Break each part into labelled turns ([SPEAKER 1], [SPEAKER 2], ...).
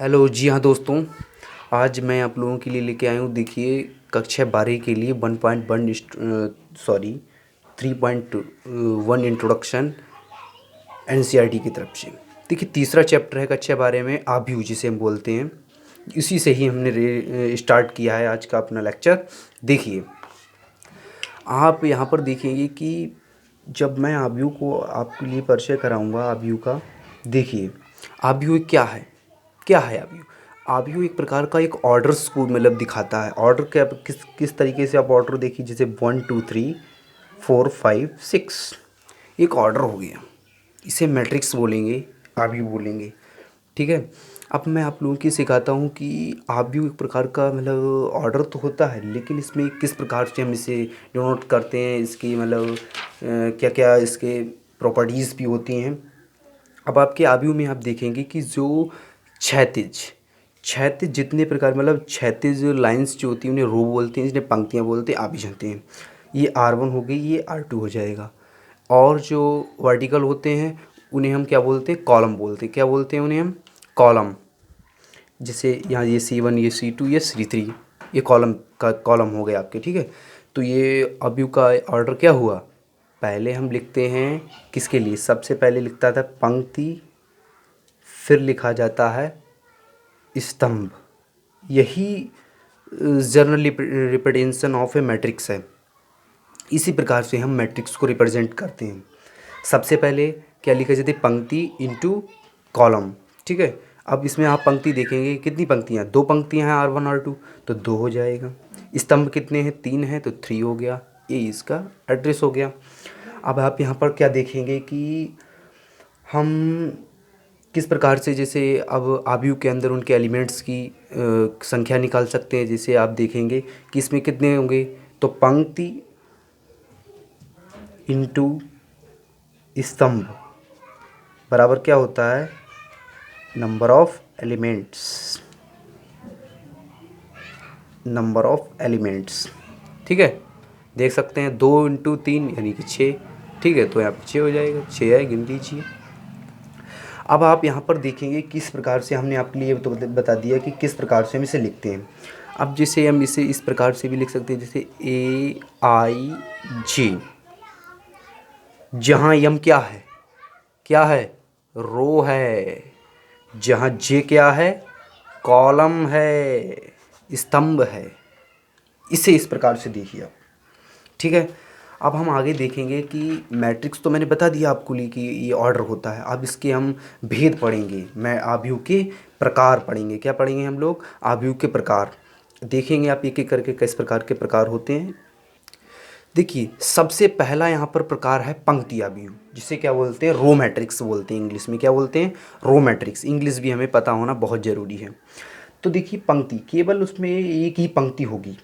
[SPEAKER 1] Hello जी हाँ दोस्तों। आज मैं आप लोगों के लिए लेके आया हूँ। देखिए, कक्षा 12 के लिए 1.1 सॉरी 3.1 इंट्रोडक्शन एनसीईआरटी की तरफ से। देखिए, तीसरा चैप्टर है कक्षा 12 में आव्यूह, जिसे हम बोलते हैं। इसी से ही हमने स्टार्ट किया है आज का अपना लेक्चर। देखिए, आप यहाँ पर देखेंगे कि जब मैं आव्यूह को आपके लिए परिचय कराऊंगा आव्यूह का। देखिए, आव्यूह क्या है? क्या है आव्यूह? आव्यूह एक प्रकार का एक ऑर्डर्स को मतलब दिखाता है। ऑर्डर क्या, किस किस तरीके से आप ऑर्डर देखिए, जैसे 1 2 3 4 5 6 एक ऑर्डर हो गया। इसे मैट्रिक्स बोलेंगे, आव्यूह बोलेंगे। ठीक है। अब मैं आप लोगों की सिखाता हूँ कि आव्यूह एक प्रकार का मतलब ऑर्डर तो होता है, लेकिन इसमें किस प्रकार से हम इसे डिनोट करते हैं, इसकी मतलब क्या क्या इसके प्रॉपर्टीज़ भी होती हैं। अब आपके आव्यूह में आप देखेंगे कि जो क्षैतिज क्षैतिज जितने प्रकार मतलब क्षैतिज लाइंस जो होती हैं उन्हें रो बोलते हैं, जिन्हें पंक्तियाँ बोलते हैं, आभिजाते हैं। ये R1 हो गई, ये R2 हो जाएगा। और जो वर्टिकल होते हैं उन्हें हम क्या बोलते हैं? कॉलम बोलते हैं। क्या बोलते हैं उन्हें हम? कॉलम। जैसे यहाँ ये C1, ये C2, ये C3, ये कॉलम का कॉलम हो गए आपके। ठीक है। तो ये आव्यूह का ऑर्डर क्या हुआ? पहले हम लिखते हैं किसके लिए? सबसे पहले लिखता था पंक्ति, फिर लिखा जाता है स्तंभ। यही general representation of A matrix है। इसी प्रकार से हम मैट्रिक्स को रिप्रेजेंट करते हैं। सबसे पहले क्या लिखा जाती है? पंक्ति इंटू कॉलम। ठीक है। अब इसमें आप पंक्ति देखेंगे, कितनी पंक्तियाँ? 2 पंक्तियाँ हैं, R1 R2, तो 2 हो जाएगा। स्तंभ कितने हैं? 3 हैं, तो 3 हो गया। ये इसका एड्रेस हो गया। अब आप यहाँ पर क्या देखेंगे कि हम किस प्रकार से, जैसे अब आव्यूह के अंदर उनके एलिमेंट्स की संख्या निकाल सकते हैं। जैसे आप देखेंगे कि इसमें कितने होंगे, तो पंक्ति इंटू स्तंभ बराबर क्या होता है? Number of elements. Number of elements. ठीक है। देख सकते हैं 2 इंटू 3 यानी कि 6। ठीक है, तो यहाँ पर 6 हो जाएगा। 6 है, गिन लीजिए। अब आप यहाँ पर देखेंगे किस प्रकार से हमने आपके लिए तो बता दिया कि किस प्रकार से हम इसे लिखते हैं। अब जैसे हम इसे इस प्रकार से भी लिख सकते हैं, जैसे AIJ, जहाँ यम क्या है? क्या है? रो है। जहाँ जे क्या है? कॉलम है, स्तंभ है। इसे इस प्रकार से देखिए आप। ठीक है। अब हम आगे देखेंगे कि मैट्रिक्स तो मैंने बता दिया आपको लिए कि ये ऑर्डर होता है। अब इसके हम भेद पढ़ेंगे। मैं आव्यूह के प्रकार पढ़ेंगे। क्या पढ़ेंगे हम लोग? आव्यूह के प्रकार देखेंगे। आप एक एक करके किस प्रकार के प्रकार होते हैं। देखिए, सबसे पहला यहाँ पर प्रकार है पंक्ति आव्यूह, जिसे क्या बोलते हैं? रो मैट्रिक्स बोलते हैं। इंग्लिश में क्या बोलते हैं? Row matrix. इंग्लिश भी हमें पता होना बहुत ज़रूरी है। तो देखिए, पंक्ति केवल उसमें एक ही पंक्ति होगी।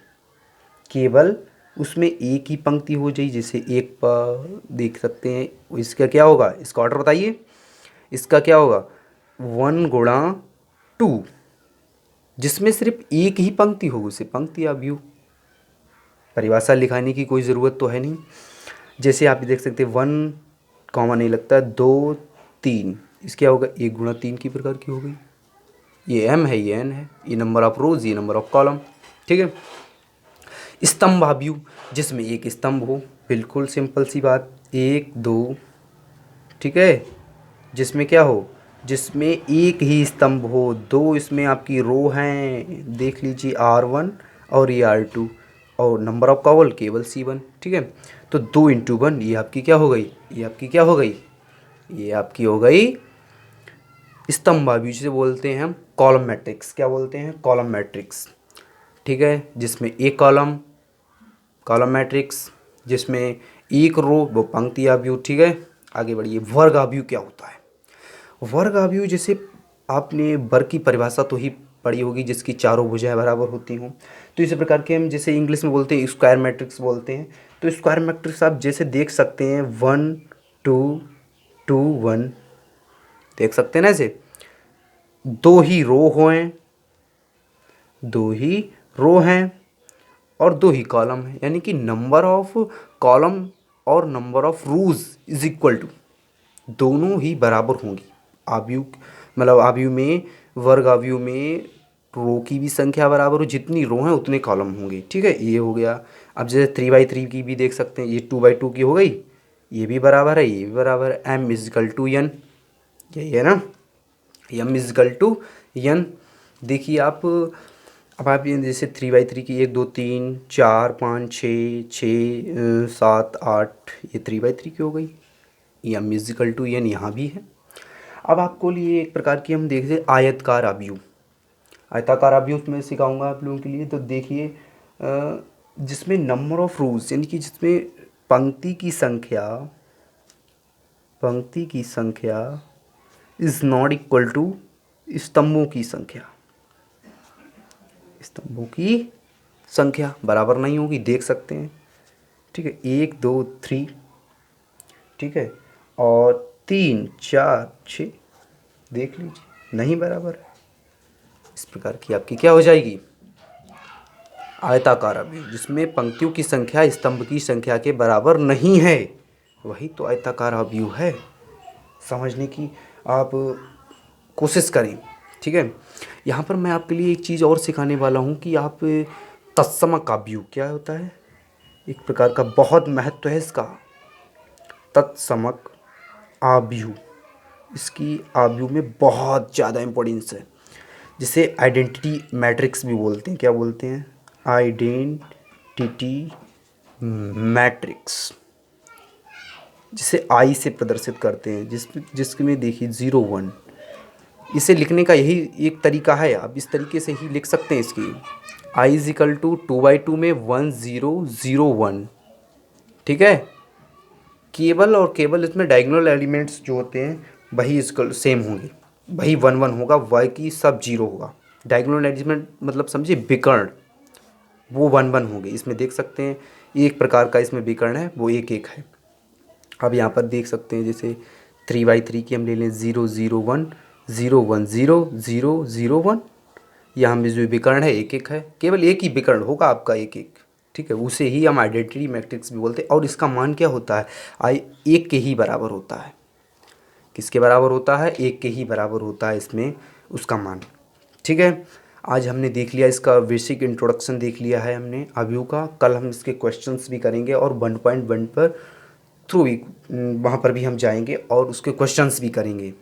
[SPEAKER 1] केवल उसमें एक ही पंक्ति हो जाए। जैसे एक पर देख सकते हैं, इसका क्या होगा? इसका ऑर्डर बताइए। इसका क्या होगा? 1 गुणा 2, जिसमें सिर्फ एक ही पंक्ति होगी, उसे पंक्ति आव्यूह। परिभाषा लिखाने की कोई ज़रूरत तो है नहीं। जैसे आप देख सकते हैं 1 कॉमा नहीं लगता, 2 3, इसके क्या होगा? 1 गुणा 3 की प्रकार की हो गई। ये M है, ये N है, ये नंबर ऑफ रोज, ये नंबर ऑफ कॉलम। ठीक है। स्तंभ आव्यूह, जिसमें एक स्तंभ हो। बिल्कुल सिंपल सी बात, 1 2। ठीक है। जिसमें क्या हो? जिसमें एक ही स्तंभ हो। 2 इसमें आपकी रो हैं, देख लीजिए, R1 और ये R2, और नंबर ऑफ कॉलम केवल C1। ठीक है। तो 2 इंटू 1 ये आपकी क्या हो गई? ये आपकी क्या हो गई? ये आपकी हो गई स्तंभ आव्यूह, जिसे बोलते हैं हम कॉलम मैट्रिक्स। क्या बोलते हैं? Column matrix. ठीक है। जिसमें एक कॉलम, कॉलम मैट्रिक्स। जिसमें एक रो, वो पंक्ति आव्यूह। ठीक है। आगे बढ़िए। वर्ग आव्यूह क्या होता है? वर्ग आव्यूह, जैसे आपने वर्ग की परिभाषा तो ही पढ़ी होगी, जिसकी चारों भुजाएं बराबर होती हों। तो इसी प्रकार के हम जैसे इंग्लिश में बोलते हैं स्क्वायर मैट्रिक्स बोलते हैं। तो स्क्वायर मैट्रिक्स आप जैसे देख सकते हैं 1 2 2 1, देख सकते हैं ना। ऐसे दो ही रो हैं और 2 ही कॉलम है, यानी कि नंबर ऑफ कॉलम और number of rows is equal to, दोनों ही बराबर होंगी। आव्यूह मतलब आव्यूह में वर्ग अवयव में रो की भी संख्या बराबर हो, जितनी रो हैं उतने कॉलम होंगे। ठीक है, ये हो गया। अब जैसे 3/3 की भी देख सकते हैं, ये 2/2 की हो गई, ये भी बराबर है, ये भी बराबर है। m इजकल टू n, यही है ना, m इजकल टू n। देखिए आप, अब आप ये जैसे 3/3 की 1 2 3 4 5 6 6 7 8, ये 3/3 की हो गई, m इजकल टू n यहाँ भी है। अब आपको लिए एक प्रकार की हम देखते हैं आयतकार अवयव। आयताकार अवयव में सिखाऊंगा आप लोगों के लिए। तो देखिए जिसमें नंबर ऑफ रोज, यानी कि जिसमें पंक्ति की संख्या इज नॉट इक्वल टू स्तंभों की संख्या, स्तंभों की संख्या बराबर नहीं होगी, देख सकते हैं। ठीक है, 1 2 3, ठीक है, और 3 4 6, देख लीजिए नहीं बराबर है। इस प्रकार की आपकी क्या हो जाएगी, आयताकार अवयव जिसमें पंक्तियों की संख्या स्तंभ की संख्या के बराबर नहीं है, वही तो आयताकार अवयव है। समझने की आप कोशिश करें। ठीक है, यहाँ पर मैं आपके लिए एक चीज़ और सिखाने वाला हूँ कि आप तत्समक अवयव क्या होता है, एक प्रकार का बहुत महत्व है इसका, तत्समक अवयव, इसकी अवयव में बहुत ज़्यादा इम्पोर्टेंस है, जिसे आइडेंटिटी मैट्रिक्स भी बोलते हैं। क्या बोलते हैं, आइडेंटिटी मैट्रिक्स, जिसे आई से प्रदर्शित करते हैं, जिसमें देखिए 0 1, इसे लिखने का यही एक तरीका है, आप इस तरीके से ही लिख सकते हैं इसकी, आई इज इक्वल टू 2/2 में 1 0 0 1। ठीक है, केवल और केवल इसमें डायगोनल एलिमेंट्स जो होते हैं वही इसका सेम होंगे, वही 1 1 होगा, वाई की सब 0 होगा। डायगोनल एलिमेंट मतलब समझिए विकर्ण, वो 1 1 होंगे। इसमें देख सकते हैं एक प्रकार का इसमें विकर्ण है, वो 1 1 है। अब यहाँ पर देख सकते हैं जैसे 3/3 की हम ले लें 0 0 1 0 1 0 0 0 1, यहाँ में जो विकर्ण है 1 1 है, केवल एक ही विकर्ण होगा आपका 1 1। ठीक है, उसे ही हम आइडेंटिटी मैट्रिक्स भी बोलते हैं। और इसका मान क्या होता है, आई 1 के ही बराबर होता है। किसके बराबर होता है, 1 के ही बराबर होता है इसमें उसका मान। ठीक है, आज हमने देख लिया, इसका बेसिक इंट्रोडक्शन देख लिया है हमने अवयव का। कल हम इसके क्वेश्चंस भी करेंगे और 1.1 पर थ्रू वहाँ पर भी हम जाएंगे और उसके क्वेश्चंस भी करेंगे।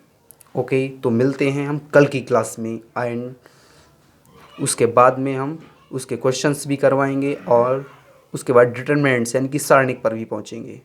[SPEAKER 1] ओके, तो मिलते हैं हम कल की क्लास में, एंड उसके बाद में हम उसके क्वेश्चंस भी करवाएंगे और उसके बाद डिटरमिनेंट्स यानी कि सारणिक पर भी पहुँचेंगे।